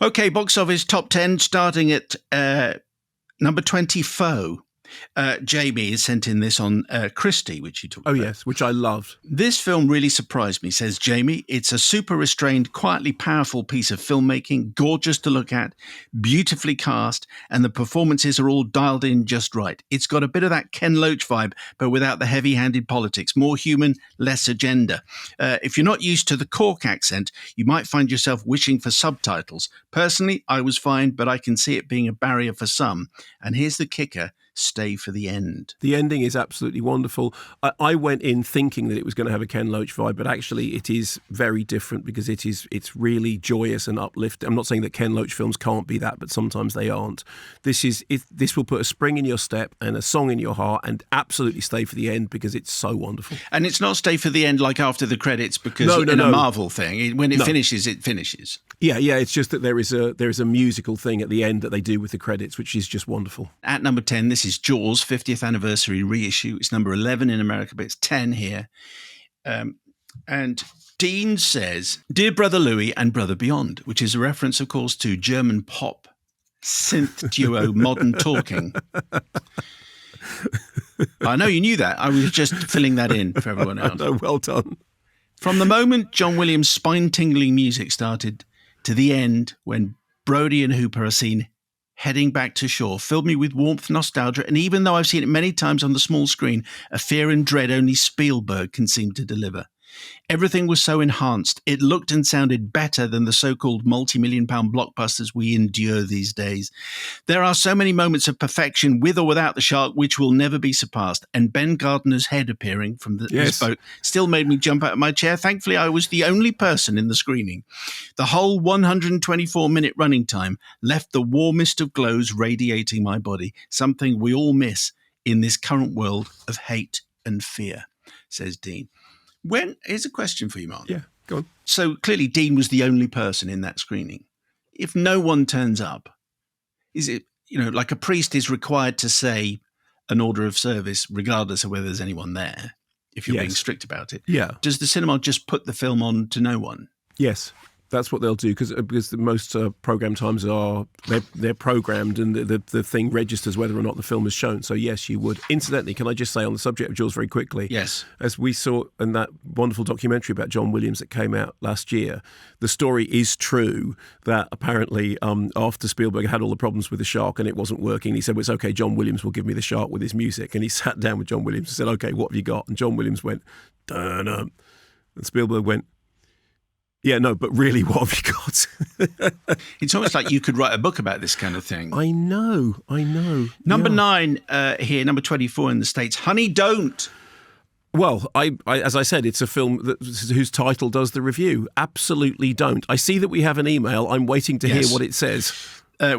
Okay, box office top 10, starting at number 20, Foe. Jamie has sent in this on Christy, which you talked about. Oh, yes, which I loved. This film really surprised me, says Jamie. It's a super restrained, quietly powerful piece of filmmaking, gorgeous to look at, beautifully cast, and the performances are all dialed in just right. It's got a bit of that Ken Loach vibe, but without the heavy-handed politics. More human, less agenda. If you're not used to the Cork accent, you might find yourself wishing for subtitles. Personally, I was fine, but I can see it being a barrier for some. And here's the kicker. Stay for the end. The ending is absolutely wonderful. I went in thinking that it was going to have a Ken Loach vibe, but actually it is very different because it's really joyous and uplifting. I'm not saying that Ken Loach films can't be that, but sometimes they aren't. This will put a spring in your step and a song in your heart, and absolutely stay for the end because it's so wonderful. And it's not stay for the end like after the credits because a Marvel thing, when it finishes, it finishes. Yeah. It's just that there is a musical thing at the end that they do with the credits, which is just wonderful. At number 10, this is Jaws 50th anniversary reissue. It's number 11 in America, but it's 10 here. And Dean says, "Dear Brother Louie and Brother Beyond," which is a reference, of course, to German pop synth duo Modern Talking. I know you knew that. I was just filling that in for everyone else. No, well done. From the moment John Williams' spine-tingling music started to the end when Brody and Hooper are seen heading back to shore, filled me with warmth, nostalgia, and even though I've seen it many times on the small screen, a fear and dread only Spielberg can seem to deliver. Everything was so enhanced. It looked and sounded better than the so-called multi-million-pound blockbusters we endure these days. There are so many moments of perfection with or without the shark which will never be surpassed. And Ben Gardner's head appearing from this boat still made me jump out of my chair. Thankfully, I was the only person in the screening. The whole 124-minute running time left the warmest of glows radiating my body, something we all miss in this current world of hate and fear, says Dean. Here's a question for you, Mark. Yeah, go on. So clearly Dean was the only person in that screening. If no one turns up, is it, like a priest is required to say an order of service regardless of whether there's anyone there, if you're being strict about it? Yeah. Does the cinema just put the film on to no one? Yes. That's what they'll do because most program times they're programmed and the thing registers whether or not the film is shown. So yes, you would. Incidentally, can I just say on the subject of Jaws very quickly? Yes. As we saw in that wonderful documentary about John Williams that came out last year, the story is true that apparently after Spielberg had all the problems with the shark and it wasn't working, he said, well, it's okay, John Williams will give me the shark with his music. And he sat down with John Williams and said, okay, what have you got? And John Williams went, dun-dun. And Spielberg went, yeah, no, but really, what have you got? It's almost like you could write a book about this kind of thing. I know. Number 9 here, number 24 in the States, Honey, Don't. Well, I as I said, it's a film whose title does the review. Absolutely don't. I see that we have an email. I'm waiting to hear what it says.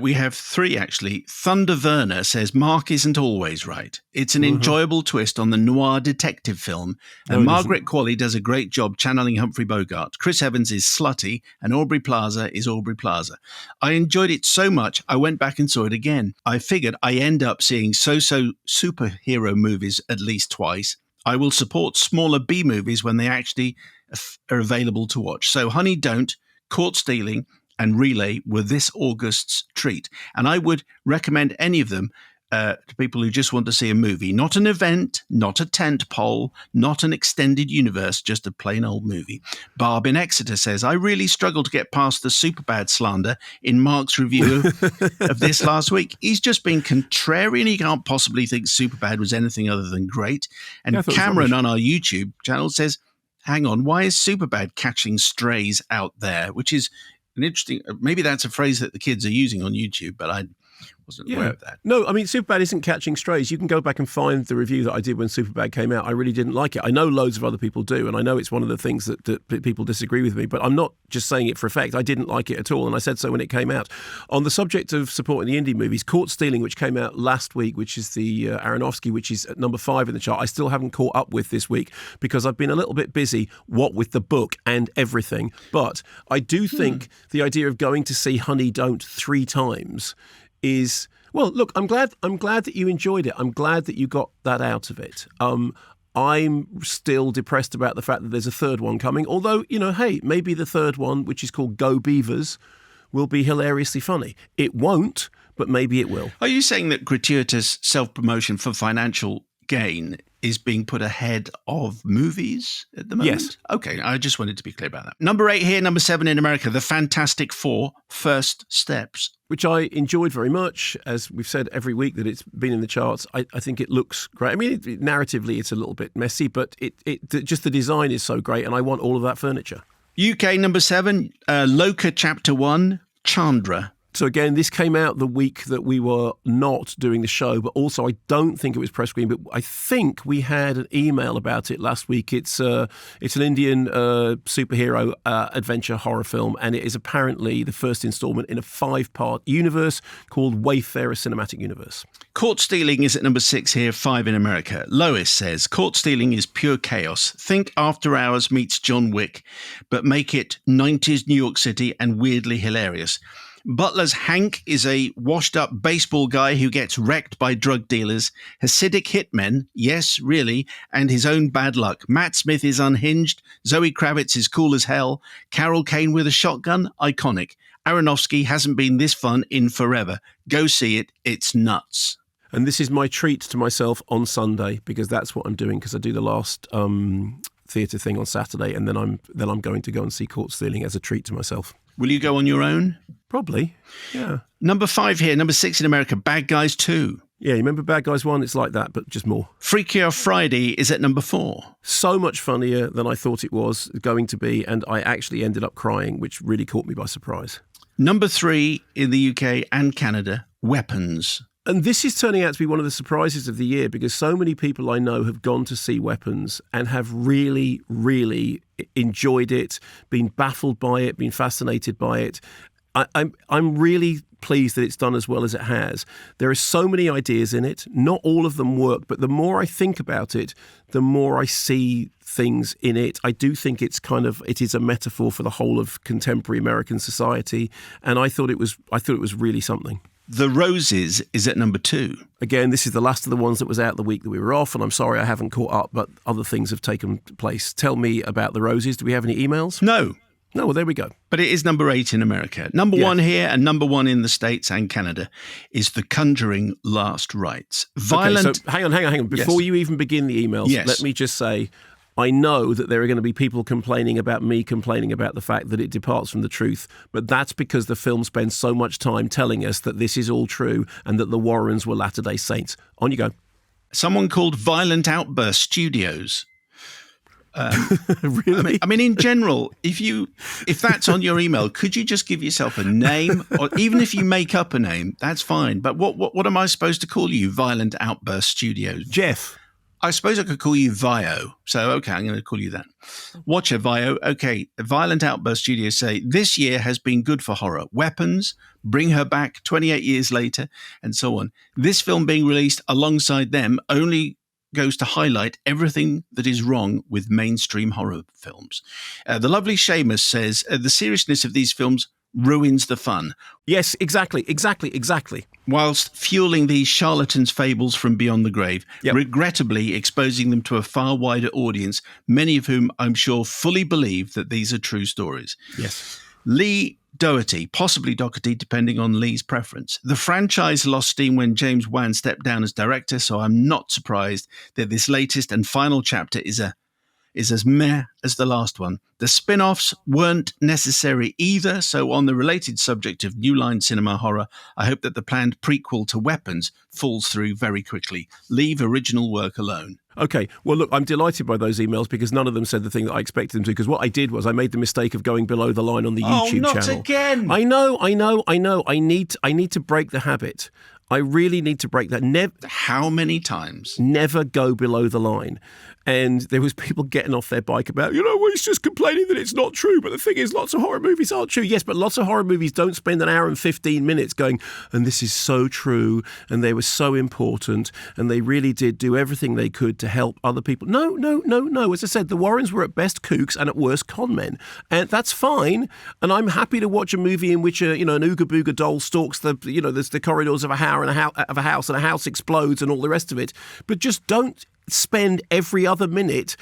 We have 3, actually. Thunder Werner says, Mark isn't always right. It's an enjoyable twist on the noir detective film, and Margaret Qualley does a great job channeling Humphrey Bogart. Chris Evans is slutty, and Aubrey Plaza is Aubrey Plaza. I enjoyed it so much, I went back and saw it again. I figured I end up seeing so-so superhero movies at least twice. I will support smaller B movies when they actually are available to watch. So Honey, Don't, Caught Stealing, and Relay were this August's treat. And I would recommend any of them to people who just want to see a movie. Not an event, not a tent pole, not an extended universe, just a plain old movie. Barb in Exeter says, I really struggled to get past the Superbad slander in Mark's review of this last week. He's just been contrarian. He can't possibly think Superbad was anything other than great. And Cameron on our YouTube channel says, hang on, why is Superbad catching strays out there? Which is an interesting, maybe that's a phrase that the kids are using on YouTube, but I wasn't aware of that. No, I mean, Superbad isn't catching strays. You can go back and find the review that I did when Superbad came out. I really didn't like it. I know loads of other people do, and I know it's one of the things that people disagree with me, but I'm not just saying it for effect. I didn't like it at all, and I said so when it came out. On the subject of supporting the indie movies, Caught Stealing, which came out last week, which is the Aronofsky, which is at number 5 in the chart, I still haven't caught up with this week because I've been a little bit busy, what with the book and everything. But I do think the idea of going to see Honey, Don't 3 times is... Well, look, I'm glad that you enjoyed it. I'm glad that you got that out of it. I'm still depressed about the fact that there's a third one coming. Although, hey, maybe the third one, which is called Go Beavers, will be hilariously funny. It won't, but maybe it will. Are you saying that gratuitous self-promotion for financial gain is being put ahead of movies at the moment? Yes. Okay, I just wanted to be clear about that. Number 8 here, number 7 in America, The Fantastic Four, First Steps. Which I enjoyed very much. As we've said every week that it's been in the charts, I think it looks great. I mean, narratively, it's a little bit messy, but just the design is so great, and I want all of that furniture. UK number 7, Loka Chapter 1, Chandra. So again, this came out the week that we were not doing the show, but also I don't think it was press screen, but I think we had an email about it last week. It's an Indian superhero adventure horror film, and it is apparently the first installment in a 5-part universe called Wayfarer Cinematic Universe. Court Stealing is at number 6 here, 5 in America. Lois says, Court Stealing is pure chaos. Think After Hours meets John Wick, but make it 90s New York City and weirdly hilarious. Butler's Hank is a washed-up baseball guy who gets wrecked by drug dealers, Hasidic hitmen, yes, really, and his own bad luck. Matt Smith is unhinged, Zoe Kravitz is cool as hell, Carol Kane with a shotgun, iconic. Aronofsky hasn't been this fun in forever. Go see it, it's nuts. And this is my treat to myself on Sunday, because that's what I'm doing, because I do the last theatre thing on Saturday, and then I'm going to go and see Court Stealing as a treat to myself. Will you go on your own? Probably, yeah. Number 5 here, number 6 in America, Bad Guys 2. Yeah, you remember Bad Guys 1? It's like that, but just more. Freaky Out Friday is at number 4. So much funnier than I thought it was going to be, and I actually ended up crying, which really caught me by surprise. Number 3 in the UK and Canada, Weapons. And this is turning out to be one of the surprises of the year, because so many people I know have gone to see Weapons and have really, really enjoyed it, been baffled by it, been fascinated by it. I'm really pleased that it's done as well as it has. There are so many ideas in it. Not all of them work, but the more I think about it, the more I see things in it. I do think it is a metaphor for the whole of contemporary American society, and I thought it was really something. The Roses is at number 2. Again, this is the last of the ones that was out the week that we were off, and I'm sorry I haven't caught up, but other things have taken place. Tell me about The Roses. Do we have any emails? No. No, well, there we go. But it is number 8 in America. Number 1 here and number 1 in the States and Canada is The Conjuring Last Rites. Violent. Okay, so hang on. Before you even begin the emails, let me just say, I know that there are going to be people complaining about the fact that it departs from the truth, but that's because the film spends so much time telling us that this is all true and that the Warrens were Latter-day Saints. On you go. Someone called Violent Outburst Studios. Really? I mean, in general, if that's on your email, could you just give yourself a name? Or even if you make up a name, that's fine. But what am I supposed to call you, Violent Outburst Studios? Jeff. I suppose I could call you Vio. So, okay, I'm going to call you that. Watcher Vio. Okay, Violent Outburst Studios say, this year has been good for horror. Weapons, Bring Her Back 28 years later, and so on. This film being released alongside them only goes to highlight everything that is wrong with mainstream horror films. The lovely Seamus says, the seriousness of these films ruins the fun. Yes, exactly. Whilst fueling these charlatans' fables from beyond the grave, regrettably exposing them to a far wider audience, many of whom I'm sure fully believe that these are true stories. Yes. Lee Doherty, possibly Doherty, depending on Lee's preference. The franchise lost steam when James Wan stepped down as director, so I'm not surprised that this latest and final chapter is as meh as the last one. The spin-offs weren't necessary either, so on the related subject of New Line Cinema horror, I hope that the planned prequel to Weapons falls through very quickly. Leave original work alone. Okay, well, look, I'm delighted by those emails because none of them said the thing that I expected them to, because what I did was I made the mistake of going below the line on the YouTube channel. Oh, not again! I know. I need to break the habit. I really need to break that. How many times? Never go below the line. And there was people getting off their bike about, well, he's just complaining that it's not true. But the thing is, lots of horror movies aren't true. Yes, but lots of horror movies don't spend an hour and 15 minutes going, and this is so true, and they were so important, and they really did do everything they could to help other people. No. As I said, the Warrens were at best kooks and at worst con men. And that's fine. And I'm happy to watch a movie in which, an Ooga Booga doll stalks the corridors of a house and a house explodes and all the rest of it. But just don't spend every other minute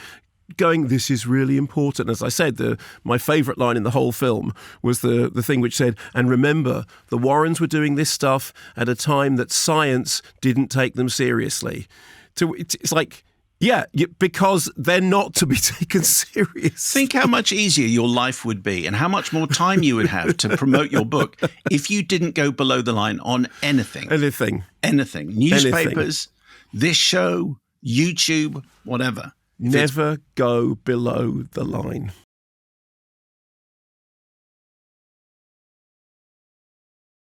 going, this is really important. As I said, my favourite line in the whole film was the thing which said, and remember, the Warrens were doing this stuff at a time that science didn't take them seriously. It's like, yeah, because they're not to be taken serious. Think how much easier your life would be and how much more time you would have to promote your book if you didn't go below the line on anything. Anything. Newspapers, this show, YouTube, whatever. Never go below the line.